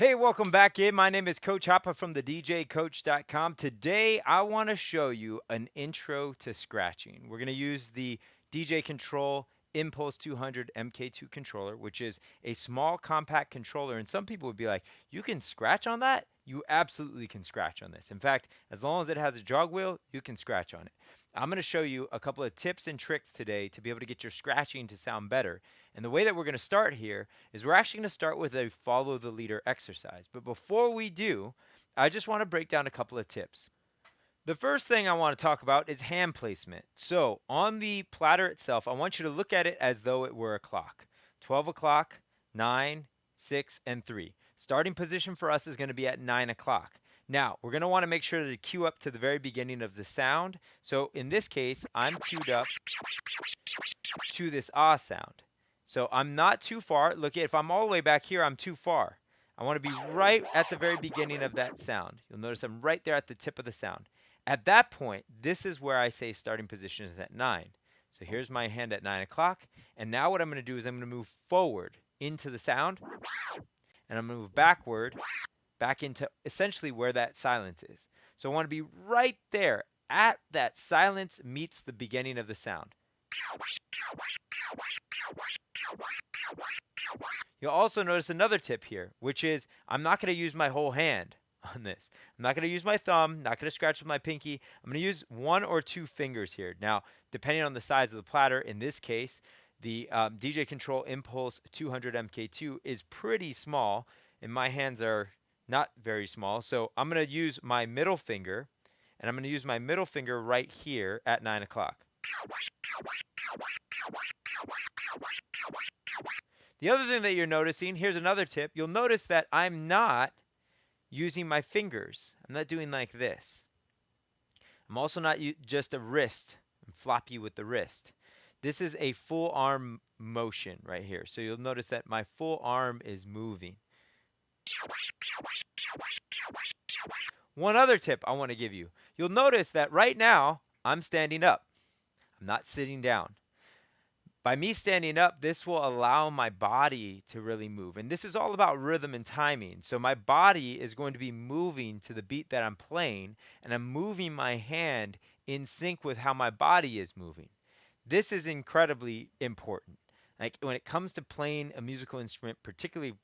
Hey, welcome back in. My name is Coach Hapa from the DJCoach.com. Today, I want to show you an intro to scratching. We're going to use the DJControl Impulse 200 MK2 controller, which is a small compact controller. And some people would be like, you can scratch on that? You absolutely can scratch on this. In fact, as long as it has a jog wheel, you can scratch on it. I'm going to show you a couple of tips and tricks today to be able to get your scratching to sound better. And the way that we're going to start here is we're actually going to start with a follow the leader exercise. But before we do, I just want to break down a couple of tips. The first thing I want to talk about is hand placement. So on the platter itself, I want you to look at it as though it were a clock. 12 o'clock, 9, 6, and 3. Starting position for us is going to be at 9 o'clock. Now, we're going to want to make sure to cue up to the very beginning of the sound. So in this case, I'm queued up to this ah sound. So I'm not too far. Look, if I'm all the way back here, I'm too far. I want to be right at the very beginning of that sound. You'll notice I'm right there at the tip of the sound. At that point, this is where I say starting position is at 9. So here's my hand at 9 o'clock. And now what I'm going to do is I'm going to move forward into the sound. And I'm going to move backward, back into essentially where that silence is. So I want to be right there at that silence meets the beginning of the sound. You'll also notice another tip here, which is I'm not going to use my whole hand on this. I'm not going to use my thumb, not going to scratch with my pinky. I'm going to use 1 or 2 fingers here. Now, depending on the size of the platter, in this case, the DJControl Impulse 200 MK2 is pretty small, and my hands are not very small. So I'm going to use my middle finger, and I'm going to use my middle finger right here at 9 o'clock. The other thing that you're noticing, here's another tip. You'll notice that I'm not using my fingers. I'm not doing like this. I'm also not just a wrist. I'm floppy with the wrist. This is a full arm motion right here. So you'll notice that my full arm is moving. One other tip I want to give you. You'll notice that right now I'm standing up. I'm not sitting down. By me standing up, this will allow my body to really move. And this is all about rhythm and timing. So my body is going to be moving to the beat that I'm playing, and I'm moving my hand in sync with how my body is moving. This is incredibly important. Like when it comes to playing a musical instrument, particularly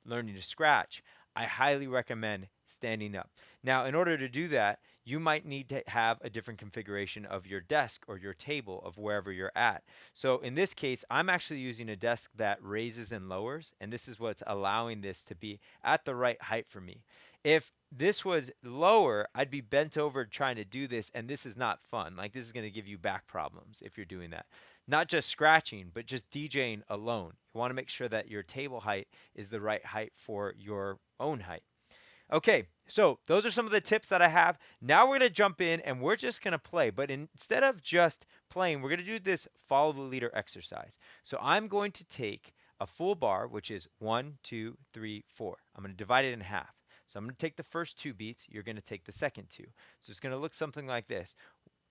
learning to scratch, I highly recommend standing up. Now, in order to do that, you might need to have a different configuration of your desk or your table of wherever you're at. So in this case, I'm actually using a desk that raises and lowers, and this is what's allowing this to be at the right height for me. If this was lower, I'd be bent over trying to do this, and this is not fun. Like, this is going to give you back problems if you're doing that. Not just scratching, but just DJing alone. You want to make sure that your table height is the right height for your own height. Okay, so those are some of the tips that I have. Now we're going to jump in and we're just going to play. But instead of just playing, we're going to do this follow the leader exercise. So I'm going to take a full bar, which is 1, 2, 3, 4. I'm going to divide it in half. So I'm going to take the first 2 beats. You're going to take the second 2. So it's going to look something like this.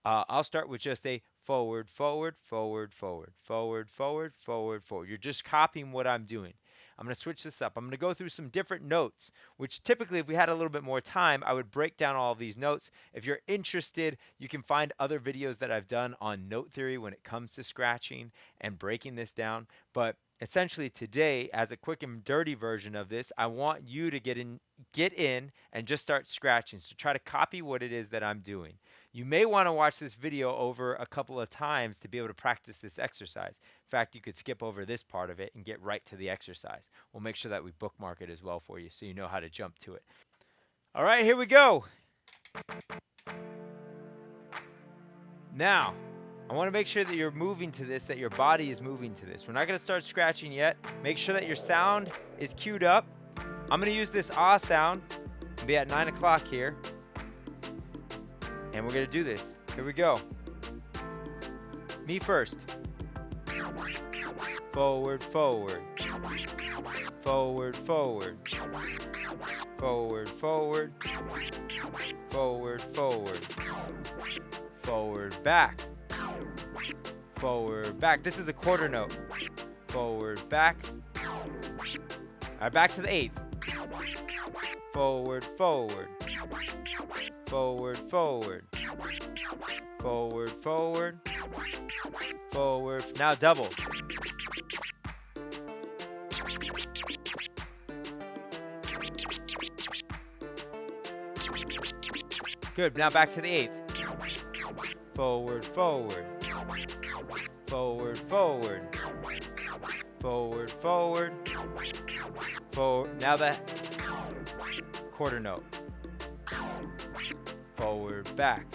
I'll start with just a forward, forward, forward, forward, forward, forward, forward, forward. You're just copying what I'm doing. I'm going to switch this up. I'm going to go through some different notes, which typically if we had a little bit more time, I would break down all of these notes. If you're interested, you can find other videos that I've done on note theory when it comes to scratching and breaking this down. But essentially today, as a quick and dirty version of this, I want you to get in and just start scratching. So try to copy what it is that I'm doing. You may want to watch this video over a couple of times to be able to practice this exercise. In fact, you could skip over this part of it and get right to the exercise. We'll make sure that we bookmark it as well for you so you know how to jump to it. All right, here we go. Now, I want to make sure that you're moving to this, that your body is moving to this. We're not going to start scratching yet. Make sure that your sound is queued up. I'm going to use this ah sound. It'll be at 9 o'clock here. And we're going to do this. Here we go. Me first. Forward, forward. Forward, forward. Forward, forward. Forward, forward. Forward, back. Forward, back. This is a quarter note. Forward, back. All right, back to the 8th. forward, forward, forward, forward, forward, forward, forward. Now double. Good. Now back to the eighth. Forward, forward, forward, forward, forward, forward, forward. Now the quarter note. Forward, back,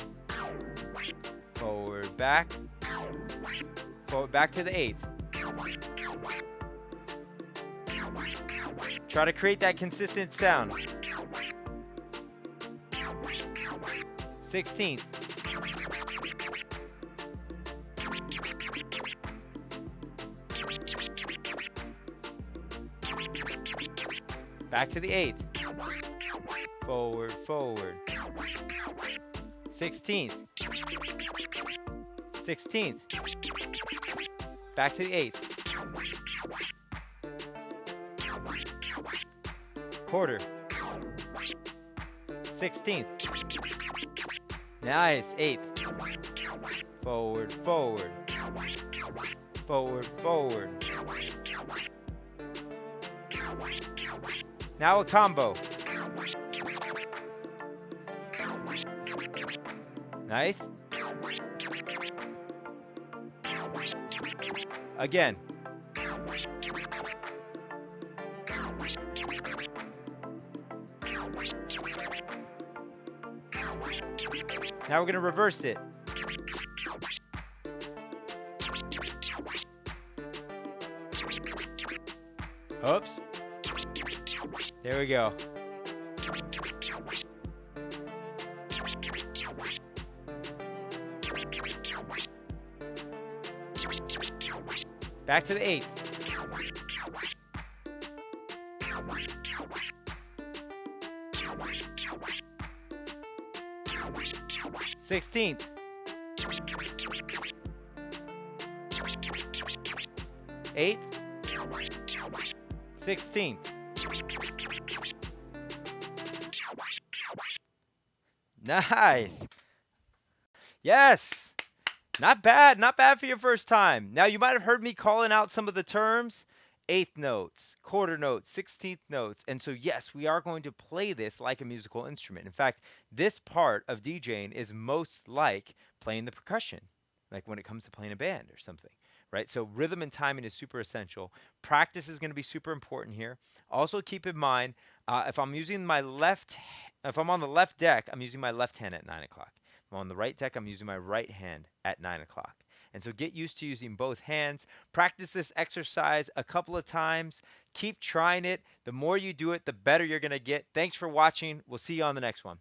forward, back, forward, back to the eighth. Try to create that consistent sound. 16th. Back to the eighth. Forward, forward. 16th. 16th. Back to the eighth. Quarter. 16th. Nice. Eighth. Forward, forward. Forward, forward. Now a combo. Nice. Again. Now we're going to reverse it. Oops. There we go. Back to the eighth. Sixteenth. Eighth. 16th. Nice. Yes. Not bad. Not bad for your first time. Now, you might have heard me calling out some of the terms. Eighth notes, quarter notes, 16th notes. And so, yes, we are going to play this like a musical instrument. In fact, this part of DJing is most like playing the percussion, like when it comes to playing a band or something. Right? So rhythm and timing is super essential. Practice is going to be super important here. Also keep in mind, if I'm using my if I'm on the left deck, I'm using my left hand at 9 o'clock. If I'm on the right deck, I'm using my right hand at 9 o'clock. And so get used to using both hands. Practice this exercise a couple of times. Keep trying it. The more you do it, the better you're going to get. Thanks for watching. We'll see you on the next one.